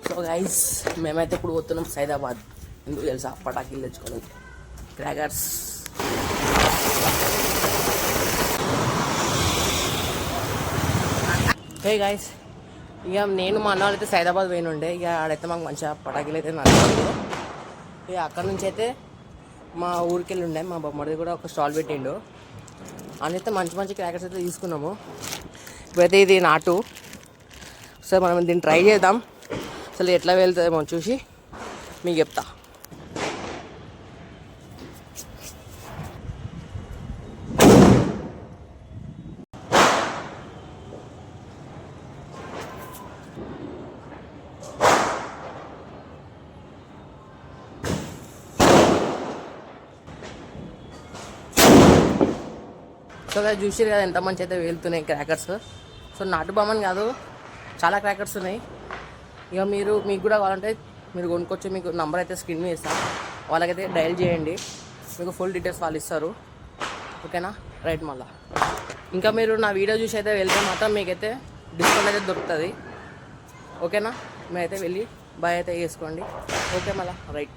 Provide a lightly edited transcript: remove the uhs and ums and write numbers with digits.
So guys మేమైతే ఇప్పుడు పోతున్నాం సైదాబాద్. ఎందుకు తెలుసా? పటాకీలు తెచ్చుకోవాలి, క్రాకర్స్. హే గైస్, ఇక నేను మా అన్న అయితే సైదాబాద్ పోయినుండే. ఇక ఆడైతే మాకు మంచిగా పటాకీలు అయితే నచ్చింది. ఇక అక్కడ నుంచి అయితే మా ఊరికి వెళ్ళి ఉండే, మా బొమ్మడిది కూడా ఒక స్టాల్ పెట్టిండు. అయితే మంచి మంచి క్రాకర్స్ అయితే తీసుకున్నాము. ఇప్పుడైతే ఇది నాటు. సో మనం దీన్ని ట్రై చేద్దాం, అసలు ఎట్లా వెళ్తుందేమో చూసి మీకు చెప్తా. సో కదా చూసారు కదా ఎంత మంచి అయితే వెళ్తున్నాయి క్రాకర్స్. సో నాటు బొమ్మని కాదు, చాలా క్రాకర్స్ ఉన్నాయి. ఇక మీకు కూడా కావాలంటే మీరు కొనుక్కొచ్చి, మీకు నంబర్ అయితే స్క్రీన్ మీద ఇస్తాను, వాళ్ళకైతే డయల్ చేయండి, మీకు ఫుల్ డీటెయిల్స్ వాళ్ళు ఇస్తారు. ఓకేనా? రైట్. మళ్ళీ ఇంకా మీరు నా వీడియో చూసి అయితే వెళ్తే మాత్రం మీకైతే డిస్కౌంట్ అయితే దొరుకుతుంది. ఓకేనా? మీరైతే వెళ్ళి బాయ్ అయితే చేసుకోండి. ఓకే మళ్ళీ రైట్.